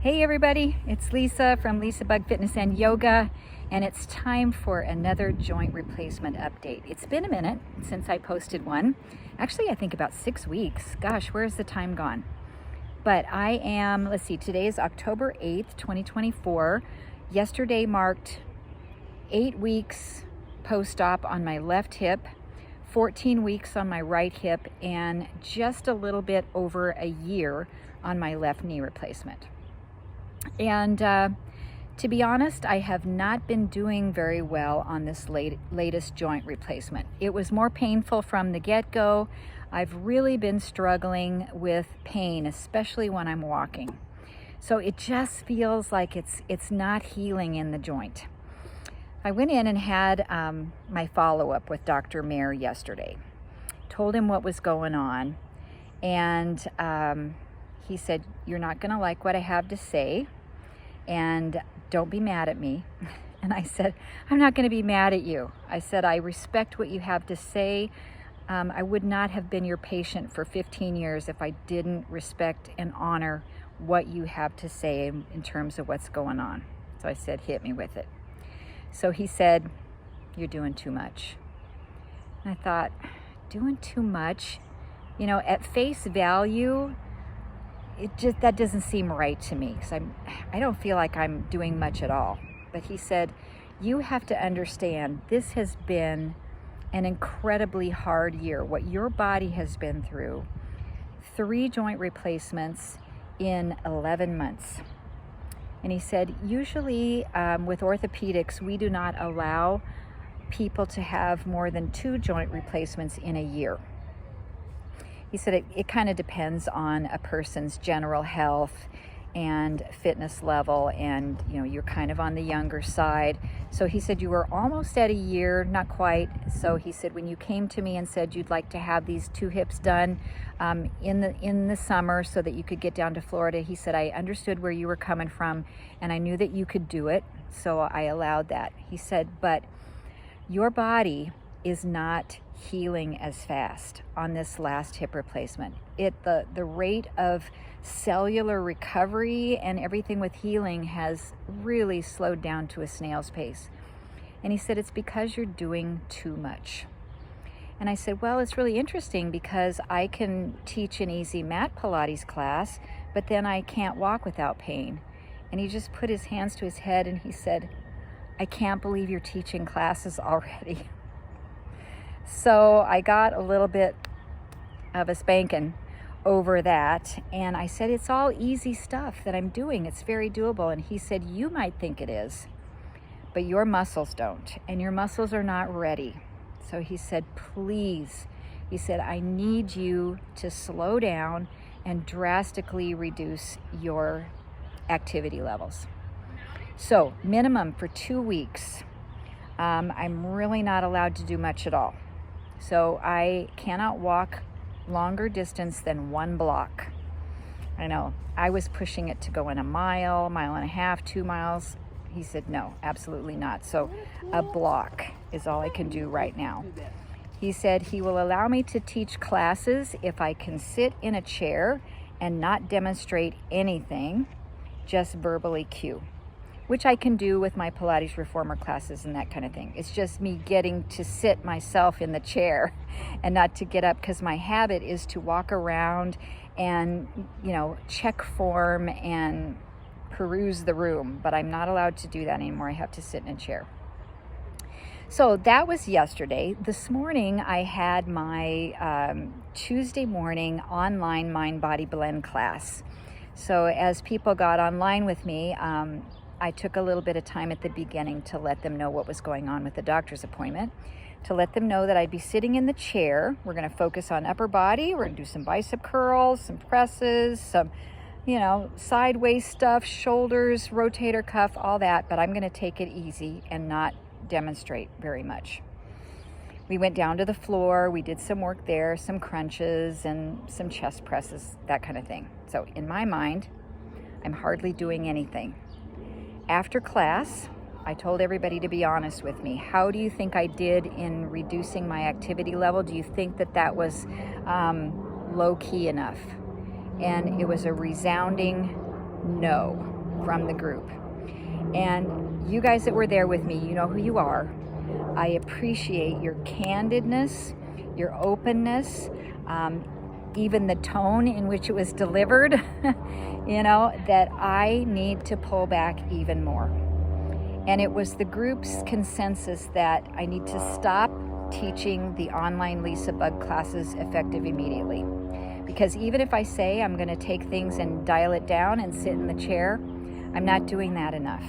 Hey everybody, it's Lisa from Lisa Bug Fitness and Yoga, and it's time for another joint replacement update. It's been a minute since I posted one. Actually, I think about 6 weeks. Gosh, where's the time gone? But I am, let's see, today is October 8th, 2024. Yesterday marked 8 weeks post-op on my left hip, 14 weeks on my right hip, and just a little bit over a year on my left knee replacement. And to be honest, I have not been doing very well on this latest joint replacement. It was more painful from the get-go. I've really been struggling with pain, especially when I'm walking. So it just feels like it's not healing in the joint. I went in and had my follow-up with Dr. Mayer yesterday. Told him what was going on, and he said, "You're not going to like what I have to say, and don't be mad at me." And I said, "I'm not going to be mad at you." I said, "I respect what you have to say. I would not have been your patient for 15 years if I didn't respect and honor what you have to say in terms of what's going on." So I said, "Hit me with it." So he said, "You're doing too much." And I thought, doing too much? You know, at face value, that doesn't seem right to me, because I don't feel like I'm doing much at all. But he said, "You have to understand, this has been an incredibly hard year. What your body has been through, 3 joint replacements in 11 months." And he said, usually with orthopedics, we do not allow people to have more than 2 joint replacements in a year. He said it kind of depends on a person's general health and fitness level, and you're kind of on the younger side. So he said you were almost at a year, not quite. So he said when you came to me and said you'd like to have these 2 hips done in the summer so that you could get down to Florida, he said I understood where you were coming from and I knew that you could do it, so I allowed that. He said, but your body is not healing as fast on this last hip replacement. The rate of cellular recovery and everything with healing has really slowed down to a snail's pace. And he said it's because you're doing too much. And I said, well, it's really interesting because I can teach an easy mat Pilates class, but then I can't walk without pain. And he just put his hands to his head and he said, "I can't believe you're teaching classes already." So I got a little bit of a spanking over that, and I said, it's all easy stuff that I'm doing. It's very doable. And he said, you might think it is, but your muscles don't, and your muscles are not ready. So he said, please, he said, I need you to slow down and drastically reduce your activity levels. So minimum for 2 weeks, I'm really not allowed to do much at all. So I cannot walk longer distance than 1 block. I know, I was pushing it to go in a mile and a half, 2 miles. He said, no, absolutely not. So a block is all I can do right now. He said he will allow me to teach classes if I can sit in a chair and not demonstrate anything, just verbally cue, which I can do with my Pilates reformer classes and that kind of thing. It's just me getting to sit myself in the chair and not to get up, because my habit is to walk around and, check form and peruse the room, but I'm not allowed to do that anymore. I have to sit in a chair. So that was yesterday. This morning I had my Tuesday morning online Mindbody blend class. So as people got online with me, I took a little bit of time at the beginning to let them know what was going on with the doctor's appointment, to let them know that I'd be sitting in the chair. We're going to focus on upper body. We're going to do some bicep curls, some presses, some, sideways stuff, shoulders, rotator cuff, all that. But I'm going to take it easy and not demonstrate very much. We went down to the floor. We did some work there, some crunches and some chest presses, that kind of thing. So in my mind, I'm hardly doing anything. After class, I told everybody to be honest with me. How do you think I did in reducing my activity level? Do you think that was low key enough? And it was a resounding no from the group. And you guys that were there with me, you know who you are. I appreciate your candidness, your openness, even the tone in which it was delivered, that I need to pull back even more. And it was the group's consensus that I need to stop teaching the online Lisa Bug classes effective immediately. Because even if I say I'm going to take things and dial it down and sit in the chair, I'm not doing that enough.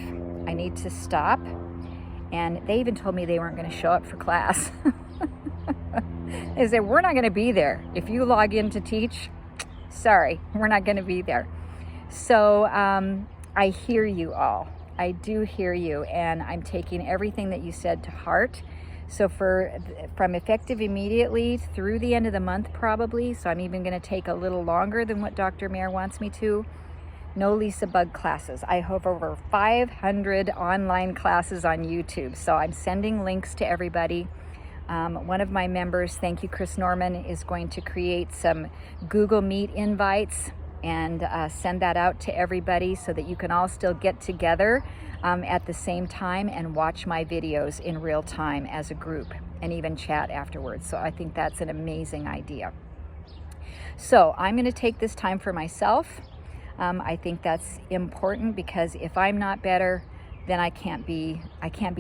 I need to stop. And they even told me they weren't going to show up for class. They said, we're not going to be there. If you log in to teach, sorry, we're not going to be there. So I hear you all. I do hear you, and I'm taking everything that you said to heart. So from effective immediately through the end of the month probably, so I'm even going to take a little longer than what Dr. Mayer wants me to, no Lisa Bug classes. I have over 500 online classes on YouTube, so I'm sending links to everybody. One of my members, thank you, Chris Norman, is going to create some Google Meet invites and send that out to everybody so that you can all still get together at the same time and watch my videos in real time as a group and even chat afterwards. So I think that's an amazing idea. So I'm going to take this time for myself. I think that's important because if I'm not better, then I can't be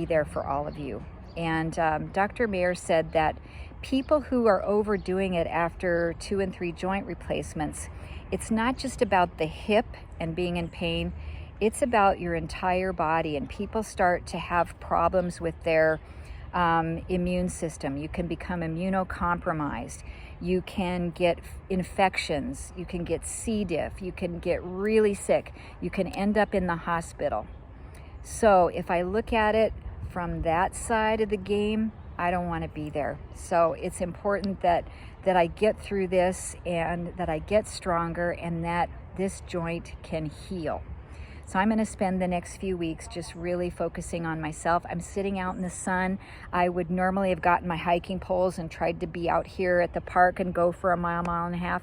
there for all of you. And Dr. Mayer said that people who are overdoing it after 2 and 3 joint replacements, it's not just about the hip and being in pain, it's about your entire body, and people start to have problems with their immune system. You can become immunocompromised. You can get infections. You can get C. diff. You can get really sick. You can end up in the hospital. So if I look at it from that side of the game, I don't want to be there. So it's important that I get through this and that I get stronger and that this joint can heal. So I'm going to spend the next few weeks just really focusing on myself. I'm sitting out in the sun. I would normally have gotten my hiking poles and tried to be out here at the park and go for a mile, mile and a half.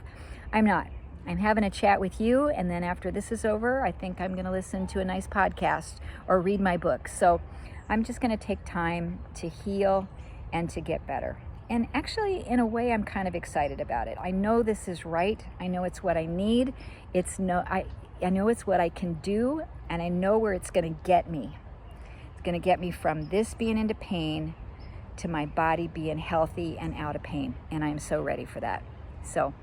I'm not. I'm having a chat with you, and then after this is over, I think I'm going to listen to a nice podcast or read my book. So I'm just going to take time to heal and to get better. And actually, in a way, I'm kind of excited about it. I know this is right. I know it's what I need. I know it's what I can do, and I know where it's going to get me. It's going to get me from this being into pain to my body being healthy and out of pain, and I'm so ready for that. So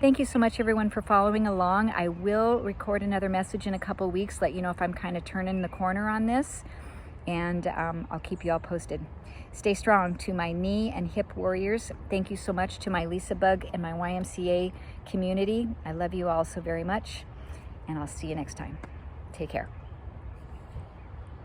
thank you so much, everyone, for following along. I will record another message in a couple weeks, let you know if I'm kind of turning the corner on this, and I'll keep you all posted. Stay strong to my knee and hip warriors. Thank you so much to my Lisa Bug and my YMCA community. I love you all so very much, and I'll see you next time. Take care.